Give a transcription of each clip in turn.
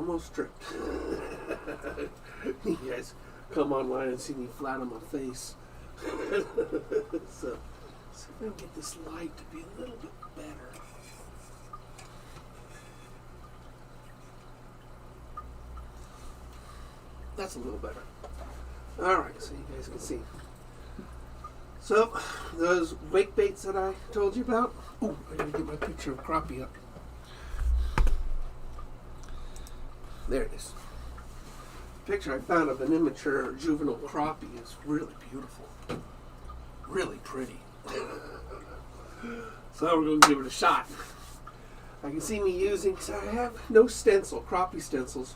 almost tripped. You guys come online and see me flat on my face. So, see if I can get this light to be a little bit better. That's a little better. Alright, so you guys can see. So, those wake baits that I told you about. Oh, I gotta get my picture of crappie up. There it is. The picture I found of an immature juvenile crappie is really beautiful. Really pretty. So we're going to give it a shot. I can see me using, because I have no stencil, crappie stencils.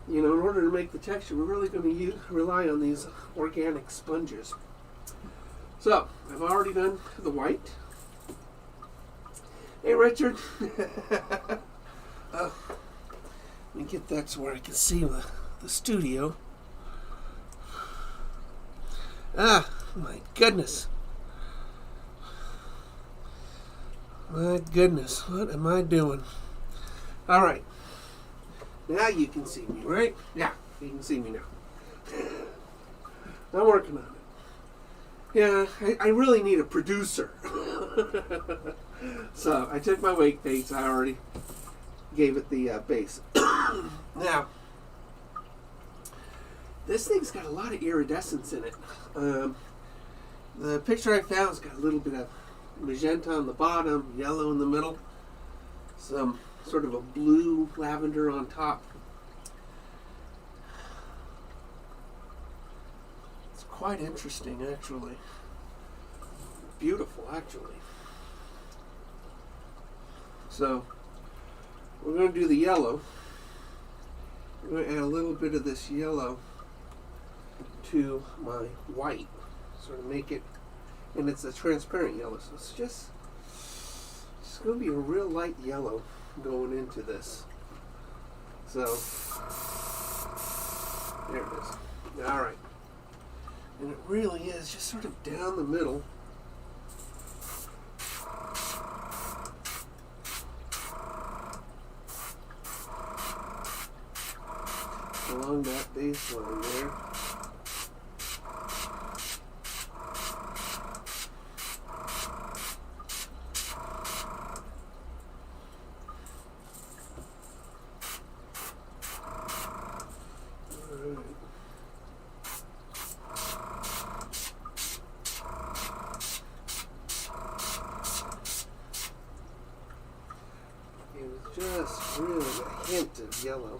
You know, in order to make the texture, we're really going to rely on these organic sponges. So, I've already done the white. Hey, Richard. Let me get that to where I can see the studio. Ah, my goodness. My goodness, what am I doing? All right. Now you can see me, right? Yeah, you can see me now. I'm working on it. Yeah, I really need a producer. So I took my wake baits. I already gave it the base. Now, this thing's got a lot of iridescence in it. The picture I found's got a little bit of magenta on the bottom, yellow in the middle, some sort of a blue lavender on top. It's quite interesting, actually. Beautiful, actually. So, we're going to do the yellow. We're going to add a little bit of this yellow to my white, sort of make it, and it's a transparent yellow, so it's just going to be a real light yellow going into this. So, there it is. All right. And it really is just sort of down the middle. Along that baseline there. Just really a hint of yellow.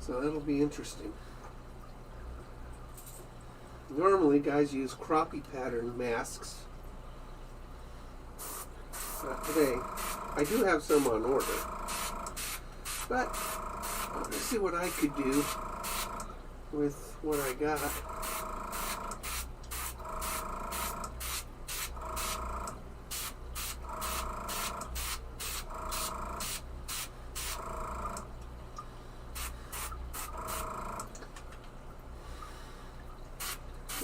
So that'll be interesting. Normally guys use crappie pattern masks. Today, I do have some on order. But let's see what I could do with what I got.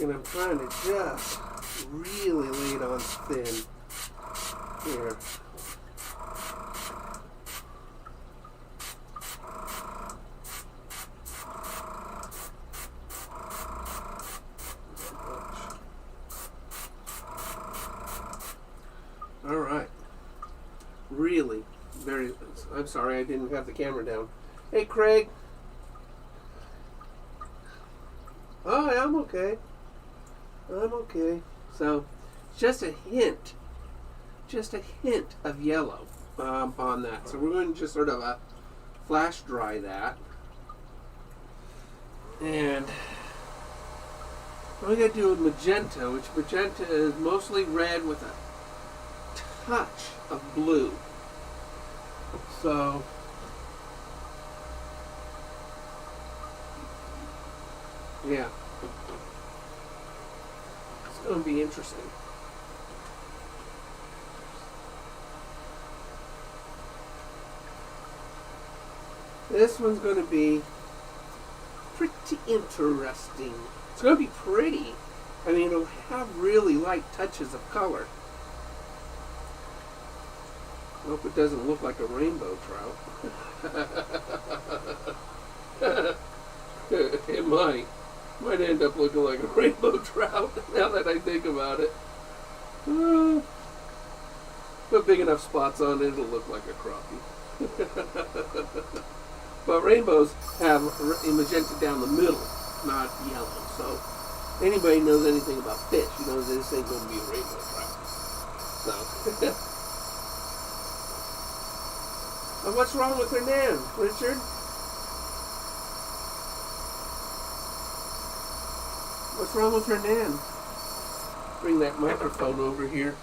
And I'm trying to just really lay it on thin here. All right. Really, I'm sorry I didn't have the camera down. Hey, Craig. Oh, yeah, I'm okay. I'm okay. So, just a hint of yellow on that. So we're going to just sort of flash dry that. And what we got to do with magenta, which magenta is mostly red with a touch of blue. So, yeah. It's going to be interesting. This one's going to be pretty interesting. It's going to be pretty. I mean, it'll have really light touches of color. I hope it doesn't look like a rainbow trout. Might end up looking like a rainbow trout now that I think about it. Put big enough spots on it, it'll look like a crappie. But rainbows have a magenta down the middle, not yellow. So anybody knows anything about fish, knows this ain't going to be a rainbow trout. So, but what's wrong with her nan, Richard? What's wrong with her nan? Bring that microphone over here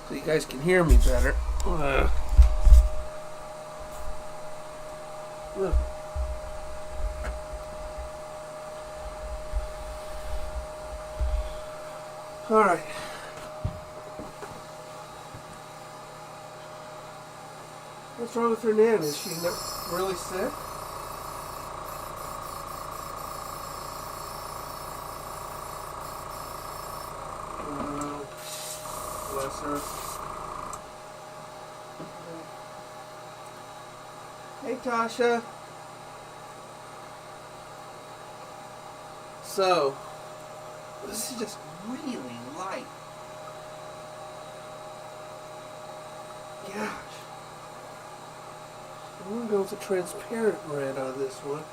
so you guys can hear me better. All right. What's wrong with her nan? Is she really sick? Bless her. Hey, Tasha. So, this is just really light. Gosh. I'm going to go with a transparent red on this one.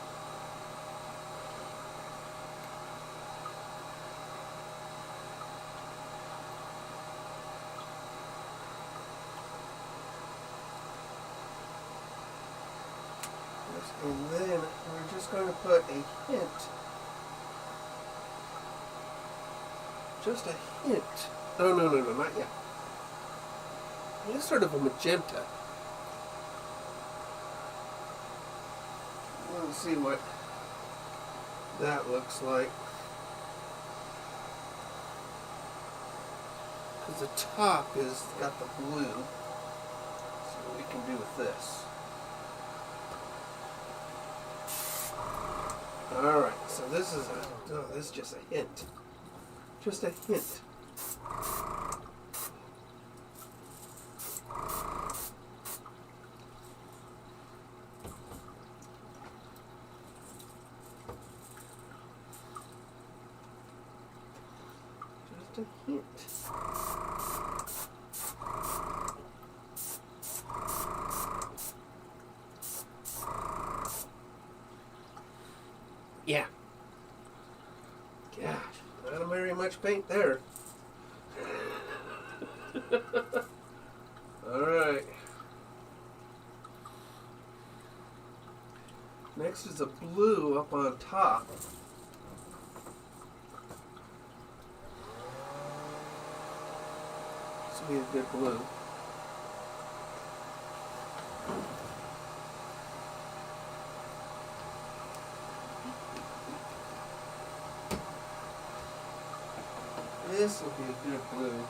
And then we're just going to put a hint. Just a hint. Oh, no, not yet. It's sort of a magenta. Let's see what that looks like. Because the top is got the blue. So what we can do with this. Alright, so this is just a hint. Just a hint. Just a hint. Yeah. Gosh, not very much paint there. Alright. Next is a blue up on top. This will be a good blue. This will be a good blue.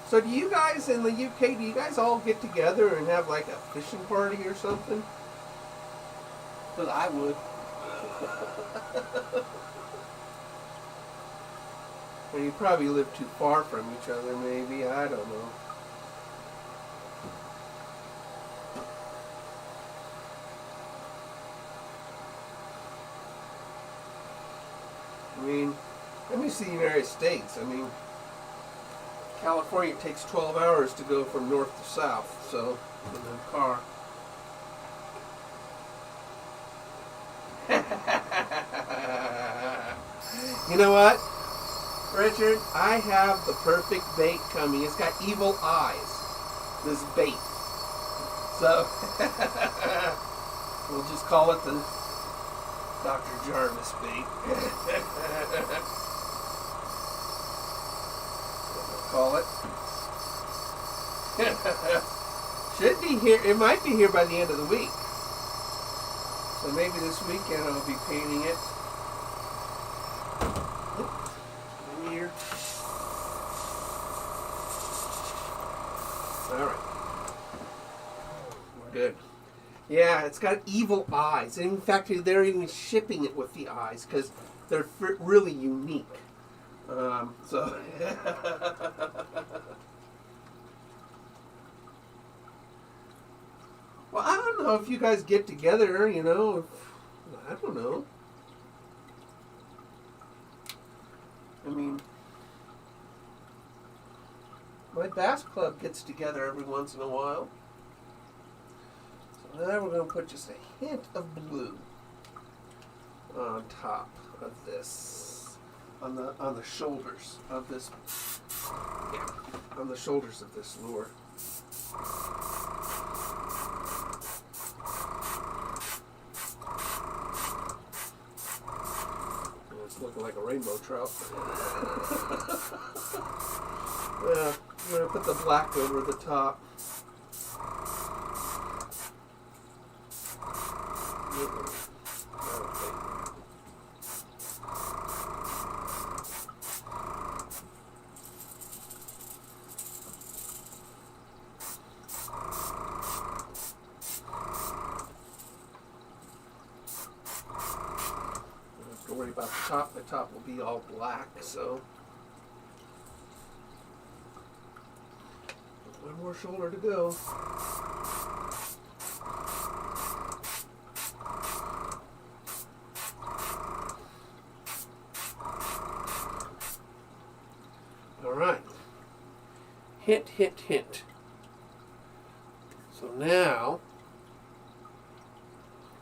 So do you guys in the UK, do you guys all get together and have like a fishing party or something? Because I would. Or you probably live too far from each other maybe, I don't know. I mean, let me see the United States. I mean, California takes 12 hours to go from north to south, so in a car. You know what, Richard? I have the perfect bait coming. It's got evil eyes, this bait. So, we'll just call it the Dr. Jarvis bait. Call it. Should be here. It might be here by the end of the week. So maybe this weekend I'll be painting it. In here. All right. We're good. Yeah, it's got evil eyes. And in fact, they're even shipping it with the eyes because they're really unique. So well, I don't know if you guys get together, I don't know. I mean, my bass club gets together every once in a while. So now we're going to put just a hint of blue on top of this, on the shoulders of this, yeah, on the shoulders of this lure. And it's looking like a rainbow trout. Yeah, I'm going to put the black over the top. Don't worry about the top. The top will be all black, so one more shoulder to go. All right. Hint, hint, hint. So now,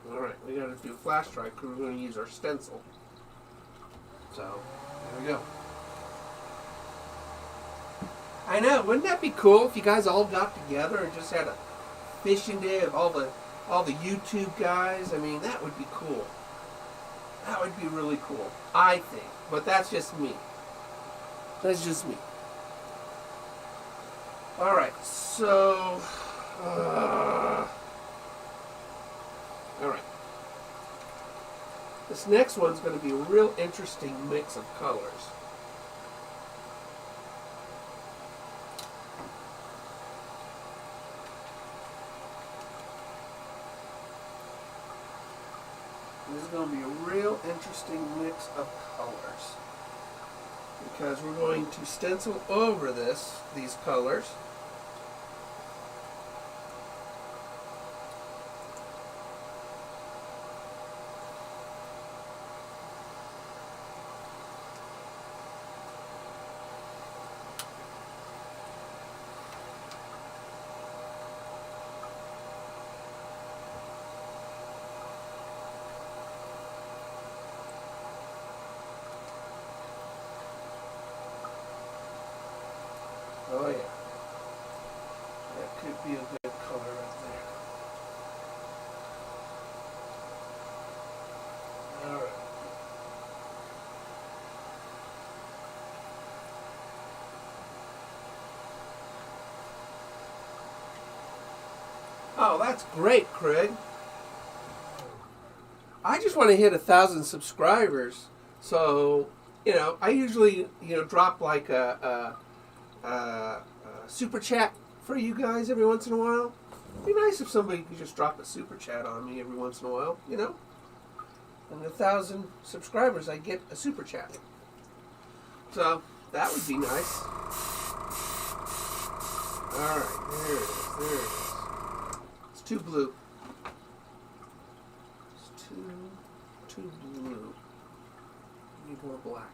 all right, we got to do a flash strike because we're going to use our stencil. So, there we go. I know, wouldn't that be cool if you guys all got together and just had a fishing day of all the YouTube guys? I mean, that would be cool. That would be really cool, I think. But that's just me. That's just me. All right, so, all right. This next one's going to be a real interesting mix of colors. This is going to be a real interesting mix of colors because we're going to stencil over these colors. Oh yeah, that could be a good color right there. All right. Oh, that's great, Craig. I just want to hit 1,000 subscribers. So, I usually, drop like a super chat for you guys every once in a while. It'd be nice if somebody could just drop a super chat on me every once in a while, And 1,000 subscribers, I get a super chat. So, that would be nice. Alright, there it is. It's too blue. It's too blue. Need more black.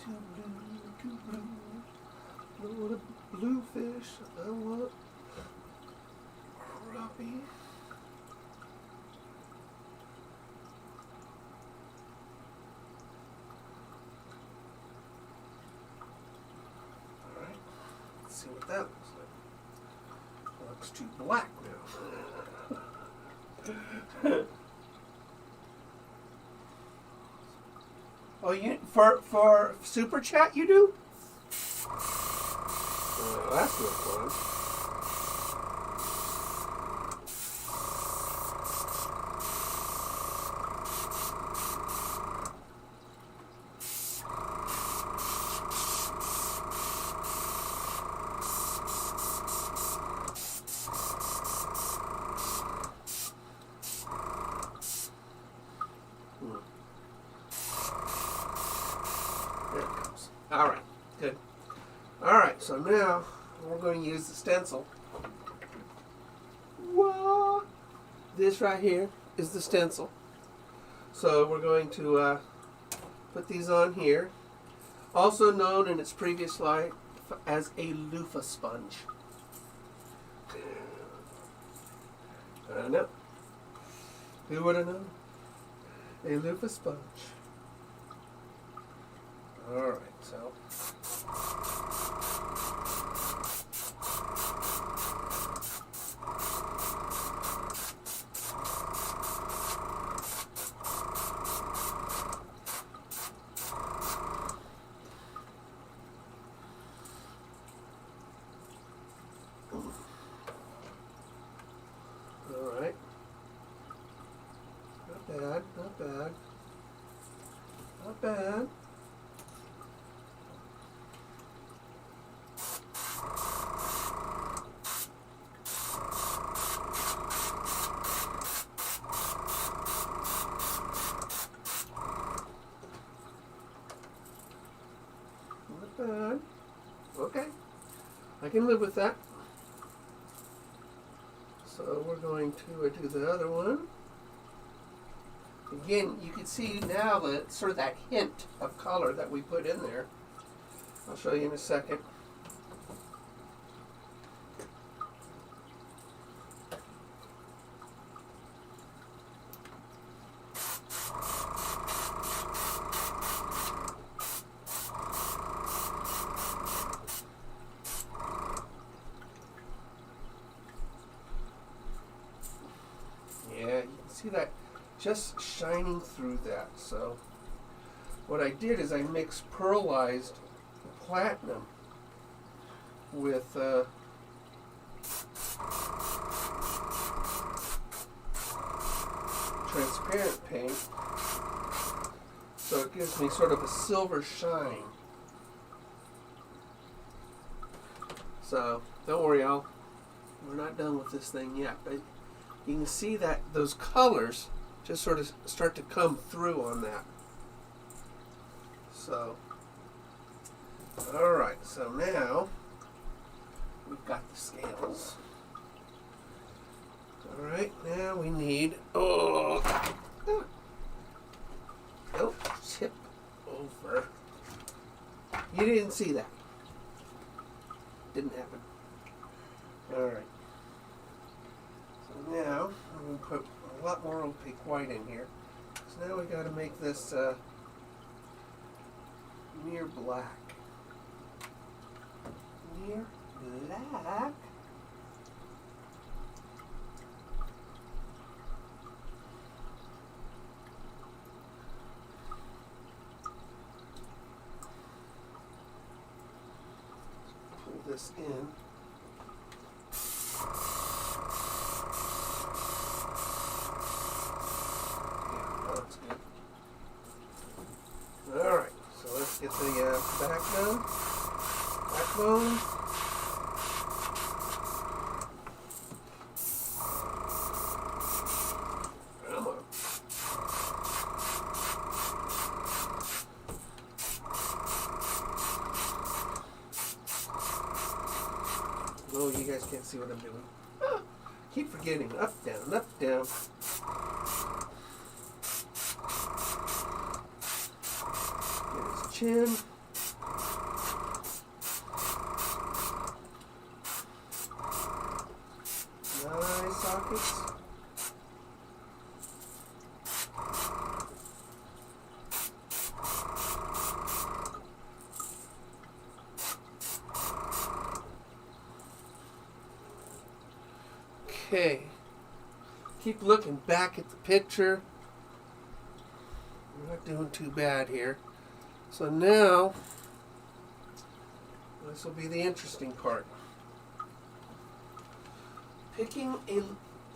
Too blue. I want a bluefish. I want crappie. Alright. Let's see what that looks like. It looks too black now. Oh, you for super chat you do? That's no fun. There it comes. All right, good. All right, so now we're going to use the stencil. What? This right here is the stencil. So we're going to put these on here, also known in its previous life as a loofah sponge. I know. Who would have known? A loofah sponge. Alright, so. Alright. Not bad, not bad. Not bad. Not bad. Okay. I can live with that. So we're going to do the other one. Again, you can see now that sort of that hint of color that we put in there. I'll show you in a second. Yeah, you can see that just shining through that. So what I did is I mixed pearlized platinum with transparent paint, so it gives me sort of a silver shine. So don't worry, we're not done with this thing yet, but you can see that those colors just sort of start to come through on that. So, alright, so now we've got the scales. Alright, now we need, don't tip over. You didn't see that. Didn't happen. Alright. So now I'm going to put a lot more opaque white in here. So now we got to make this near black. Near black. Pull this in. Alright, so let's get the backbone. Come on. Oh, you guys can't see what I'm doing. Keep forgetting. Up, down, up, down. Chin. Nice sockets. Okay. Keep looking back at the picture. We're not doing too bad here. So now, this will be the interesting part. Picking a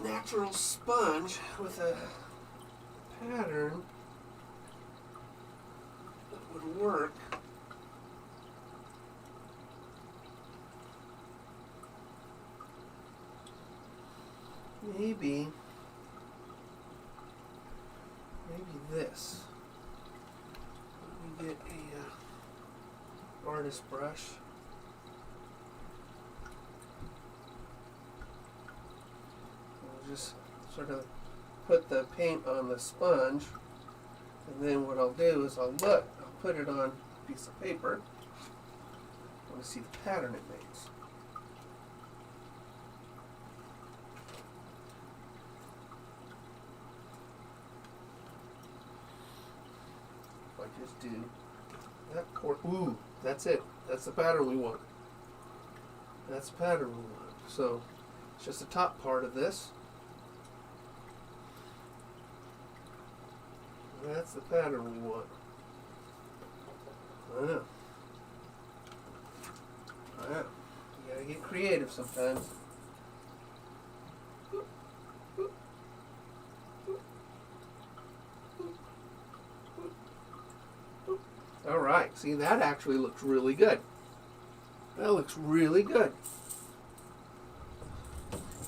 natural sponge with a pattern that would work. Maybe this. Let me get a artist brush. We'll just sort of put the paint on the sponge And then what I'll do is I'll put it on a piece of paper. I want to see the pattern it makes. If I just do that corner, ooh, that's it. That's the pattern we want. That's the pattern we want. So it's just the top part of this. That's the pattern we want. I know. I know. You gotta get creative sometimes. Alright, see, that actually looks really good. That looks really good.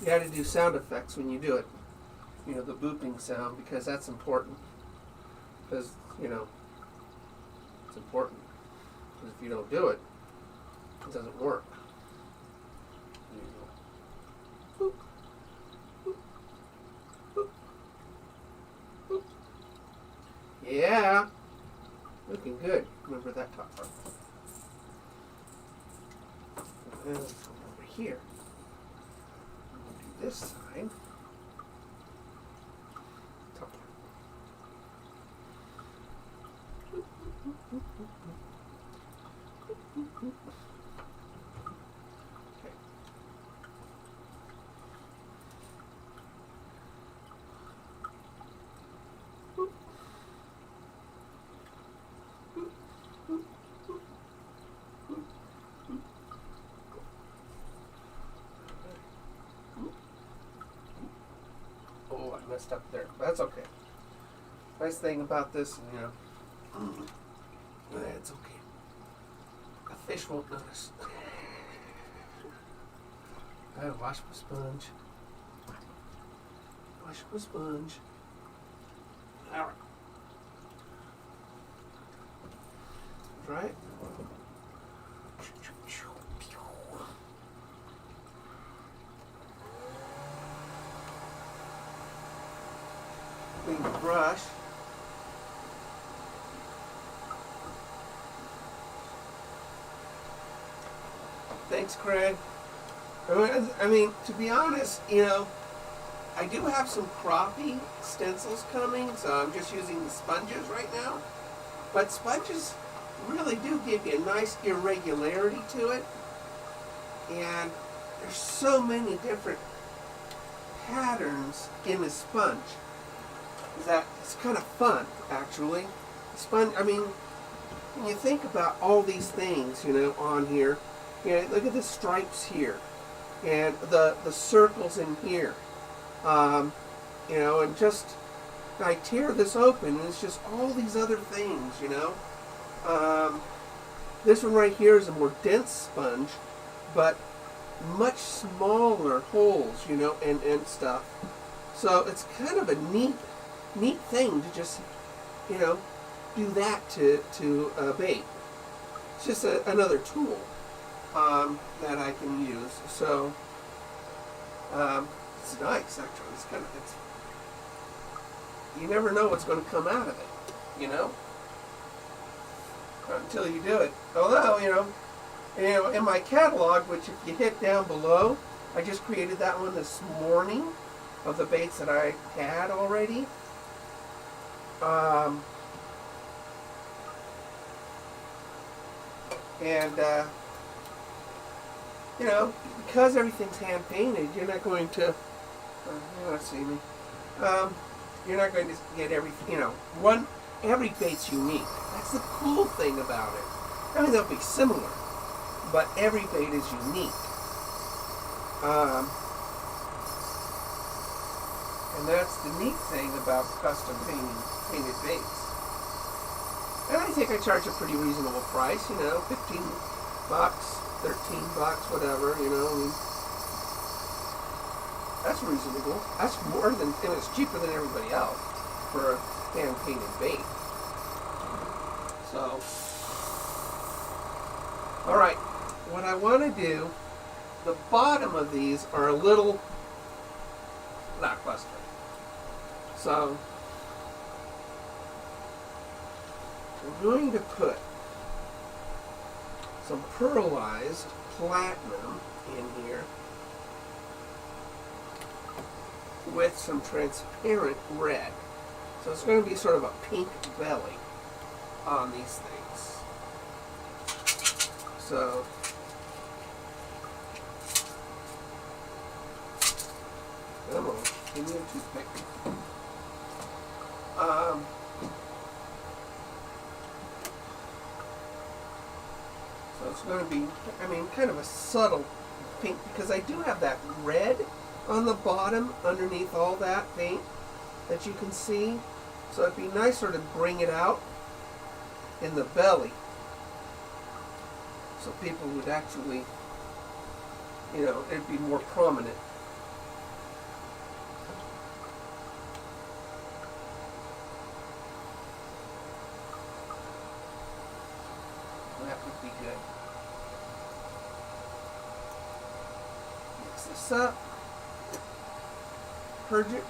You gotta do sound effects when you do it. You know, the booping sound, because that's important. Because, you know, it's important. Because if you don't do it, it doesn't work. Boop, boop, boop, boop. Yeah, looking good. Remember that top part. And then come over here. We'll do this side. Top part. Okay. Oh, I messed up there. That's okay. Nice thing about this, you know, it's okay. A fish won't notice. I wash my sponge. Wash my sponge. All right. Right? Clean the brush. Thanks, Craig. I mean, to be honest, you know, I do have some crappie stencils coming, so I'm just using the sponges right now. But sponges really do give you a nice irregularity to it. And there's so many different patterns in a sponge that it's kind of fun, actually. Sponge, I mean, when you think about all these things, you know, on here, you know, look at the stripes here, and the circles in here, you know, and just, I tear this open, and it's just all these other things, you know. This one right here is a more dense sponge, but much smaller holes, you know, and stuff. So it's kind of a neat thing to just, you know, do that to bait. It's just another tool that I can use. So it's nice, actually. It's kind of, you never know what's going to come out of it, you know, until you do it. Although, you know, in my catalog, which if you hit down below, I just created that one this morning of the baits that I had already. You know, because everything's hand painted, you're not going to, you don't see me. You're not going to get everything, you know, every bait's unique. That's the cool thing about it. I mean, they'll be similar, but every bait is unique. And that's the neat thing about custom painted baits. And I think I charge a pretty reasonable price, you know, $15, $13, whatever, you know. I mean, that's reasonable. That's more than, and it's cheaper than everybody else for a hand-painted bait. So, all right, what I want to do, the bottom of these are a little lackluster. So, I'm going to put some pearlized platinum in here with some transparent red. So it's going to be sort of a pink belly on these things. So come on, give me a toothpick. So it's going to be, I mean, kind of a subtle pink, because I do have that red on the bottom underneath all that paint that you can see. So it'd be nicer to bring it out in the belly so people would actually, you know, it'd be more prominent. That would be good. Mix this up. Purge it.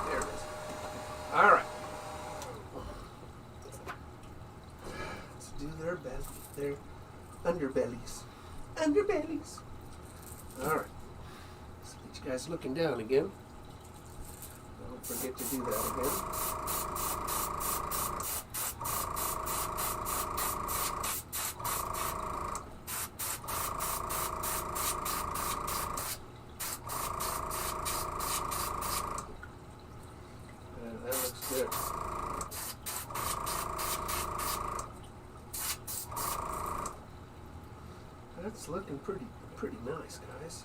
There it is. All right. Let's do their underbellies. Underbellies. All right. Let's get you guys looking down again. Don't forget to do that again. That looks good. That's looking pretty nice, guys.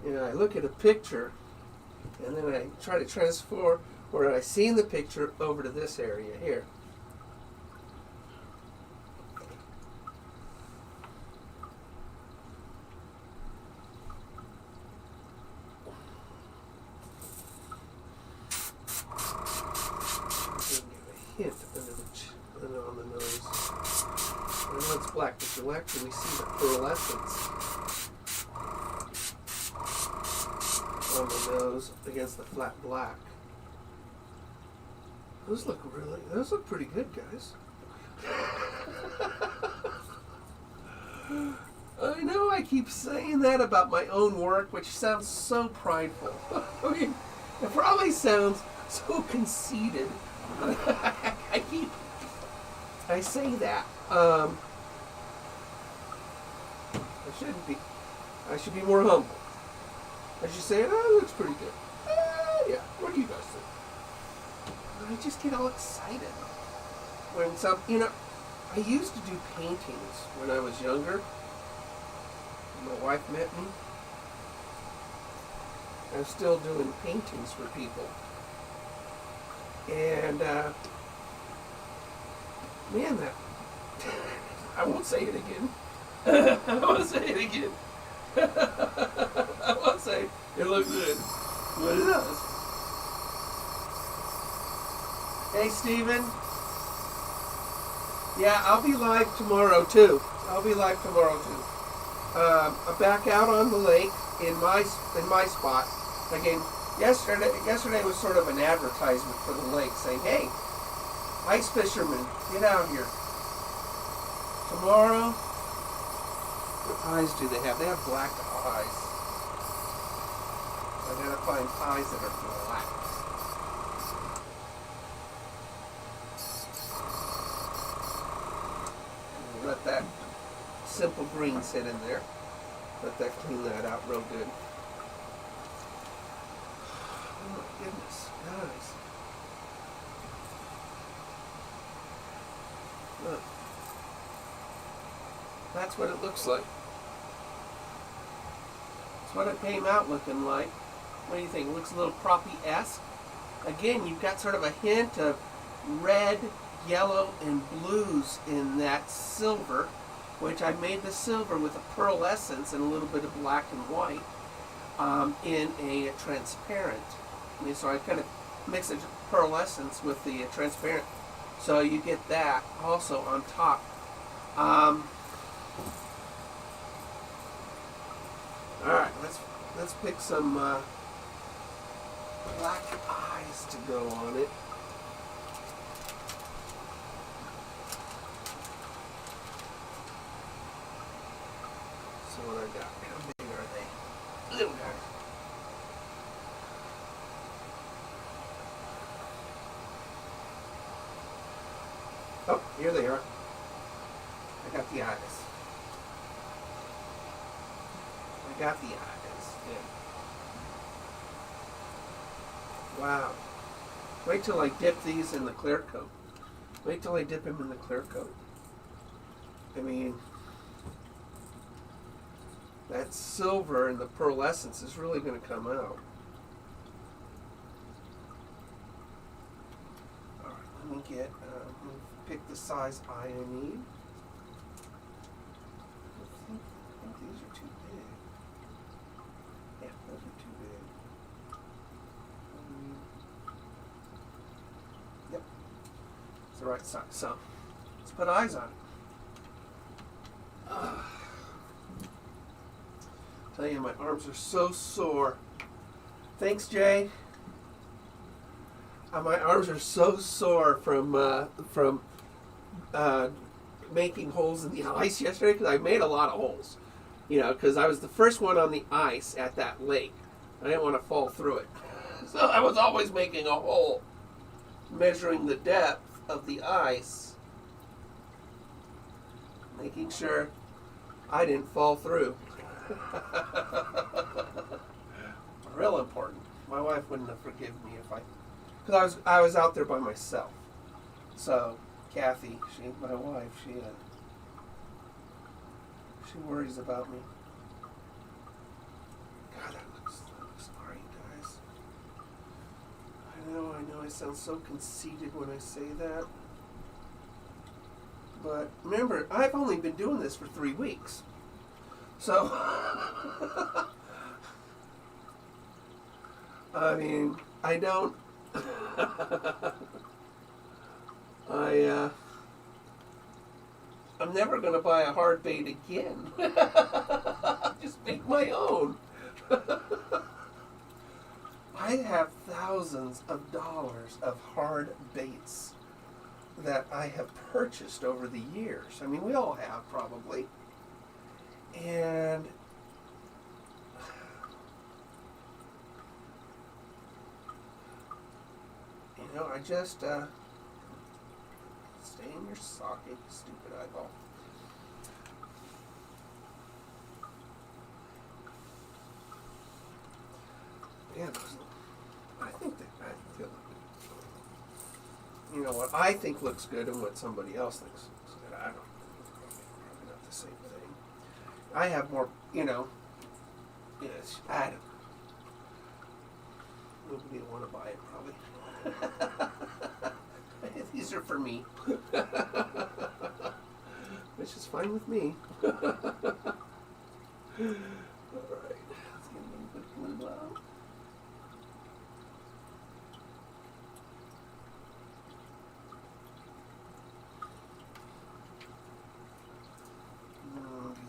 You know, I look at a picture and then I try to transfer where I see in the picture over to this area here. Hint under on the nose. I know it's black, but you'll actually see the pearlescence on the nose against the flat black. Those look pretty good, guys. I know I keep saying that about my own work, which sounds so prideful. I mean, it probably sounds so conceited. I say that. I shouldn't be. I should be more humble. I should say, oh, it looks pretty good. Yeah, what do you guys think? I just get all excited when you know, I used to do paintings when I was younger. My wife met me. I'm still doing paintings for people. And, man, that, I won't say it again. I won't say it again. I won't say it looks good, but it does. Hey, Steven. Yeah, I'll be live tomorrow, too. I'm back out on the lake in my spot. Again, yesterday was sort of an advertisement for the lake saying, hey, ice fishermen, get out here. Tomorrow, what eyes do they have? They have black eyes. I gotta find eyes that are black. And let that simple green sit in there. Let that clean that out real good. Oh my goodness, guys. Look. That's what it looks like. That's what it came out looking like. What do you think? It looks a little Crappie-esque. Again, you've got sort of a hint of red, yellow, and blues in that silver, which I made the silver with a pearlescence and a little bit of black and white in a transparent. I mean, so I kind of mix the pearlescence with the transparent So you get that also on top. All right, let's pick some black eyes to go on it. So what I got? How big are they? Little guys. Oh, here they are. I got the eyes. I got the eyes. Yeah. Wow. Wait till I dip these in the clear coat. Wait till I dip them in the clear coat. I mean, that silver and the pearlescence is really going to come out. All right, let me pick the size eye I need. I think these are too big. Yeah, those are too big. Yep, it's the right size. So let's put eyes on it. Tell you, my arms are so sore. Thanks, Jay. My arms are so sore from making holes in the ice yesterday because I made a lot of holes. You know, because I was the first one on the ice at that lake. I didn't want to fall through it. So I was always making a hole, measuring the depth of the ice, making sure I didn't fall through. Real important. My wife wouldn't have forgiven me if because I was out there by myself. So Kathy, my wife, she worries about me. God, that looks great, guys. I know I sound so conceited when I say that. But remember, I've only been doing this for 3 weeks. So, I mean, I don't, I'm never going to buy a hard bait again. Just make my own. I have thousands of dollars of hard baits that I have purchased over the years. I mean, we all have probably. And you know, I just stay in your socket, stupid eyeball. Yeah, I think that feel you know what I think looks good and what somebody else thinks looks good. I don't know. Probably not the same thing. I have more, you know, yes, I don't. Nobody will want to buy it, probably. These are for me. Which is fine with me. All right. Let's get a little bit of blue out.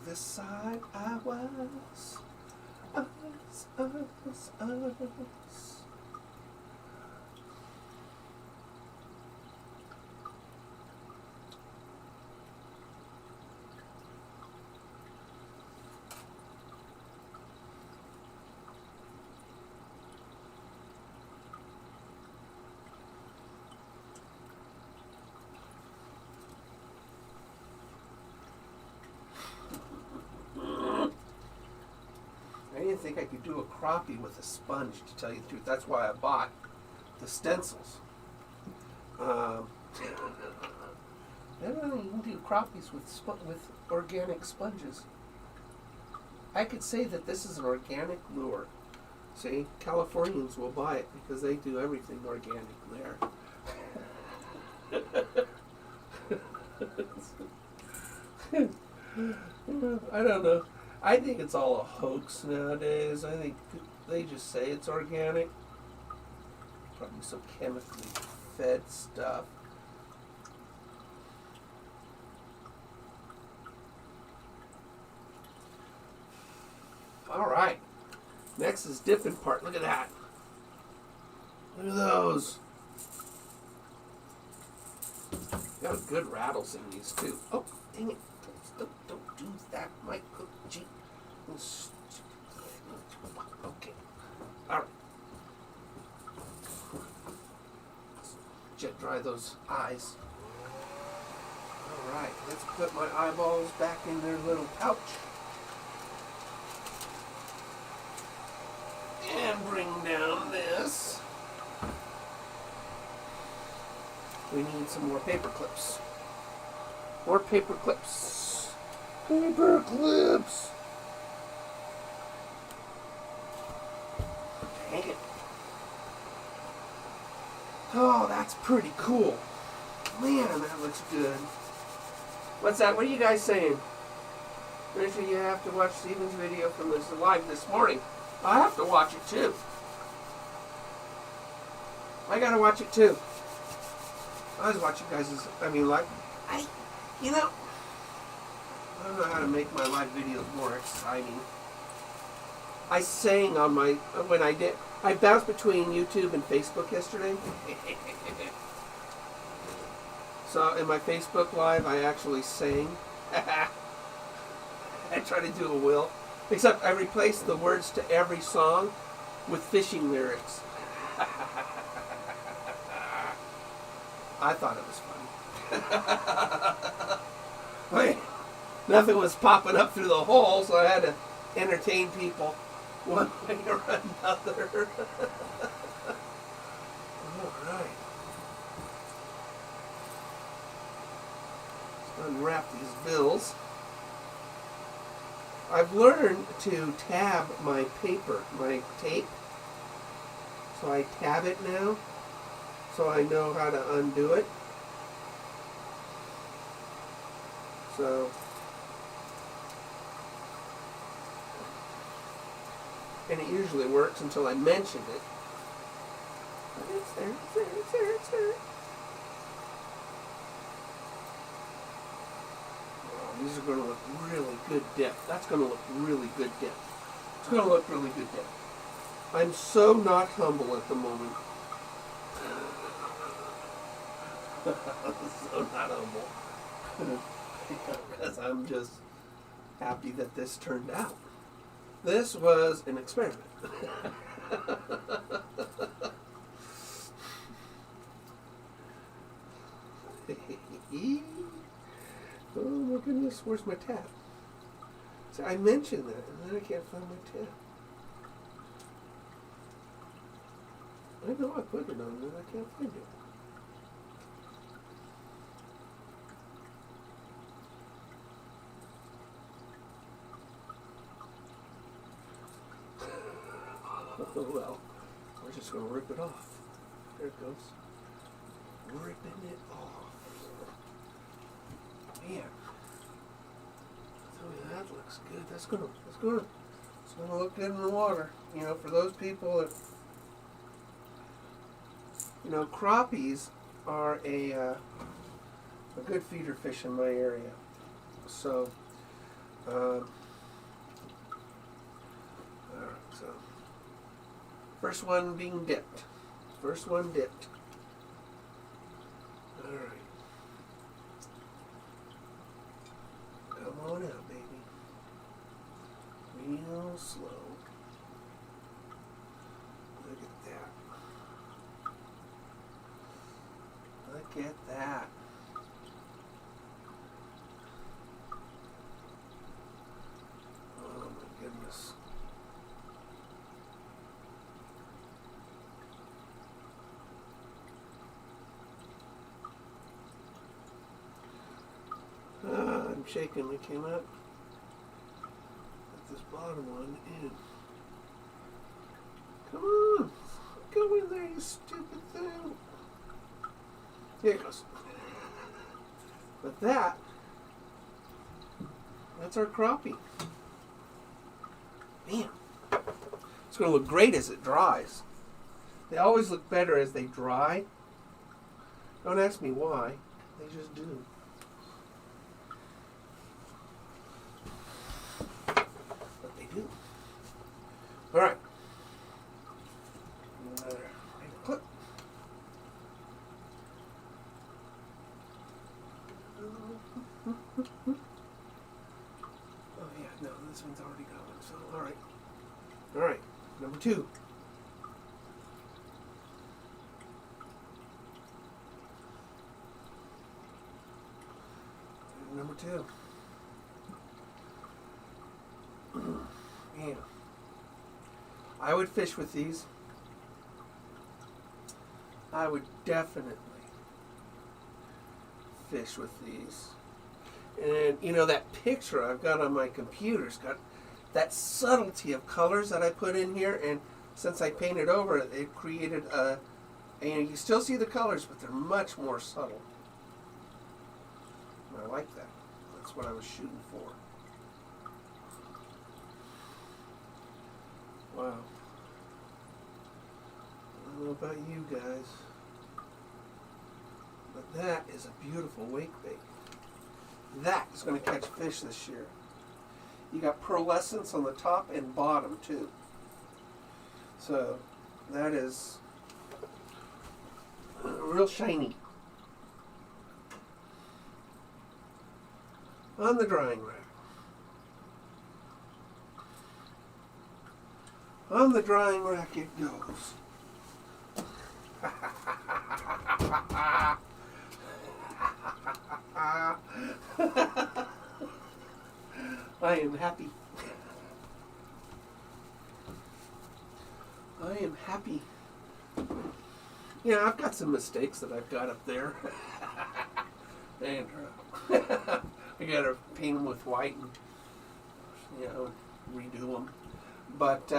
This side I was. I didn't think I could do a crappie with a sponge, to tell you the truth. That's why I bought the stencils. I don't know, you can do crappies with organic sponges. I could say that this is an organic lure. See, Californians will buy it because they do everything organic there. I don't know. I think it's all a hoax nowadays. I think they just say it's organic. Probably some chemically fed stuff. All right. Next is dipping part. Look at that. Look at those. Got good rattles in these too. Oh, dang it. Don't do that, Michael G. Okay. All right. Jet dry those eyes. All right. Let's put my eyeballs back in their little pouch. And bring down this. We need some more paper clips. More paper clips. Paper clips. Dang it. Oh, that's pretty cool. Man, that looks good. What's that? What are you guys saying? Make sure you have to watch Steven's video from this live this morning. I have to watch it too. I gotta watch it too. I was watching guys' you know, I don't know how to make my live videos more exciting. I sang on my, I bounced between YouTube and Facebook yesterday. So in my Facebook live, I actually sang. I try to do a will. Except I replaced the words to every song with fishing lyrics. I thought it was funny. Wait, nothing was popping up through the hole, so I had to entertain people one way or another. All right. Let's unwrap these bills. I've learned to tab my paper, my tape. So I tab it now, so I know how to undo it. So, and it usually works until I mention it. But it's there, it's there, it's there, it's there. Oh, these are going to look really good depth. That's going to look really good depth. It's going to look really good depth. I'm so not humble at the moment. So not humble. Because I'm just happy that this turned out. This was an experiment. Oh my goodness, where's my tab? So I mentioned that, and then I can't find my tab. I know I put it on there, I can't find it. Oh well, we're just going to rip it off. There it goes. Ripping it off. Man. Tell me that looks good. That's gonna look good in the water. You know, for those people that, you know, crappies are a good feeder fish in my area. So, alright, so first one being dipped. First one dipped. Alright. Come on out, baby. Real slow. Look at that. Look at that. Oh my goodness. I'm shaking. We came up. Put this bottom one in. Come on. Go in there, you stupid thing. Here it goes. But that's our crappie. Man. It's going to look great as it dries. They always look better as they dry. Don't ask me why. They just do. But they do. 2. Number 2. Yeah. I would fish with these. I would definitely fish with these. And you know, that picture I've got on my computer's got that subtlety of colors that I put in here, and since I painted over it, it created a, and you still see the colors, but they're much more subtle. And I like that. That's what I was shooting for. Wow. I don't know about you guys, but that is a beautiful wake bait. That is going to catch fish this year. You got pearlescence on the top and bottom too. So that is real shiny. On the drying rack. On the drying rack it goes. I am happy. I am happy. Yeah, I've got some mistakes that I've got up there. And I gotta paint them with white and, you know, redo them. But,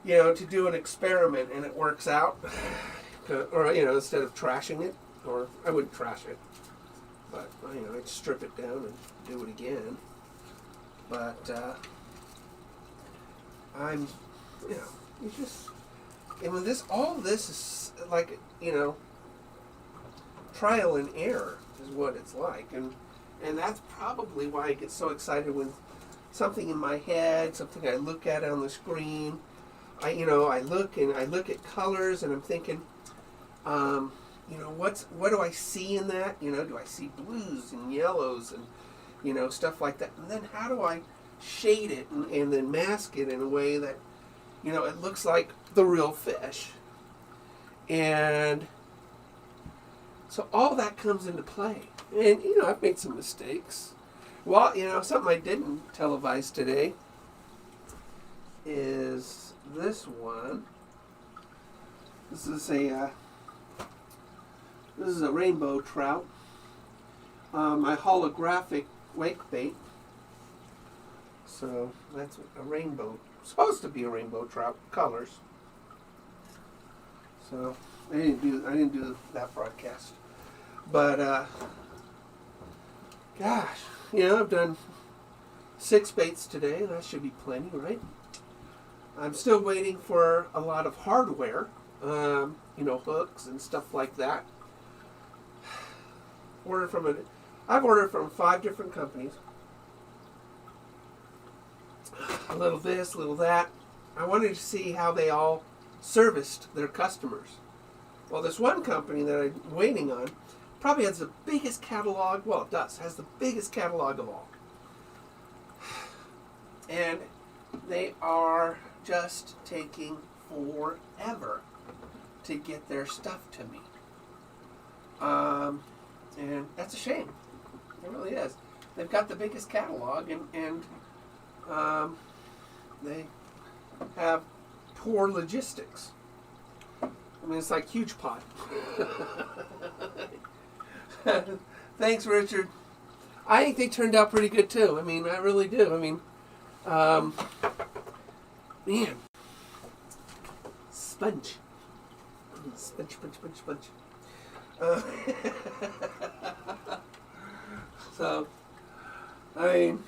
you know, to do an experiment and it works out, or, you know, instead of trashing it, or I wouldn't trash it, but, you know, I'd strip it down and do it again. But, I'm, you know, you just, and with this, all this is like, you know, trial and error is what it's like. And that's probably why I get so excited when something in my head, something I look at on the screen, I look at colors and I'm thinking, you know, what do I see in that? You know, do I see blues and yellows and, you know, stuff like that? And then how do I shade it and then mask it in a way that, you know, it looks like the real fish? And so all that comes into play. And, you know, I've made some mistakes. Well, you know, something I didn't televise today is this one. This is a rainbow trout. My holographic wake bait. So that's a rainbow, supposed to be a rainbow trout colors. So I didn't do that broadcast, but gosh, you know, I've done 6 baits today. That should be plenty, right? I'm still waiting for a lot of hardware, you know, hooks and stuff like that. I've ordered from 5 different companies. A little this, a little that. I wanted to see how they all serviced their customers. Well, this one company that I'm waiting on probably has the biggest catalog. Well, it does. Has the biggest catalog of all. And they are just taking forever to get their stuff to me. And that's a shame. It really is. They've got the biggest catalog, and they have poor logistics. I mean, it's like huge pot. Thanks, Richard. I think they turned out pretty good too. I mean, I really do. I mean, man, sponge. So, I mean,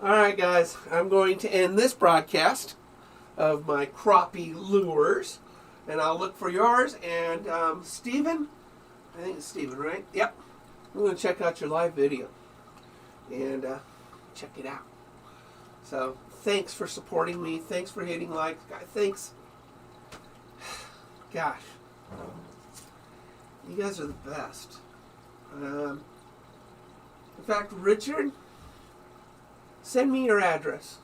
all right, guys, I'm going to end this broadcast of my crappie lures, and I'll look for yours. And Stephen, I think it's Stephen, right? Yep. I'm going to check out your live video and check it out. So, thanks for supporting me. Thanks for hitting like. Thanks. Gosh. You guys are the best. In fact, Richard, send me your address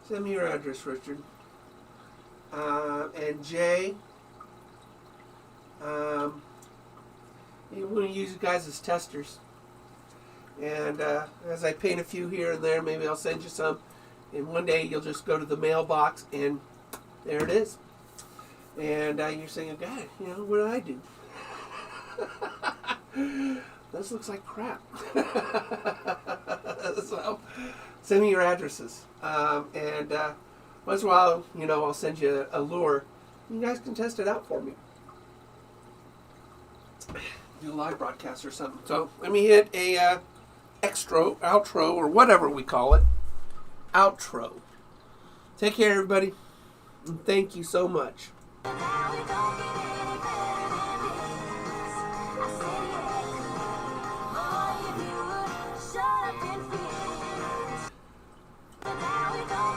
Send me your address, Richard. And Jay, we're going to use you guys as testers. And as I paint a few here and there, maybe I'll send you some. And one day you'll just go to the mailbox and there it is. And you're saying, God, what did I do? This looks like crap. So send me your addresses. And once in a while, I'll send you a lure. You guys can test it out for me. Do a live broadcast or something. So let me hit a outro, or whatever we call it. Outro. Take care, everybody. And thank you so much.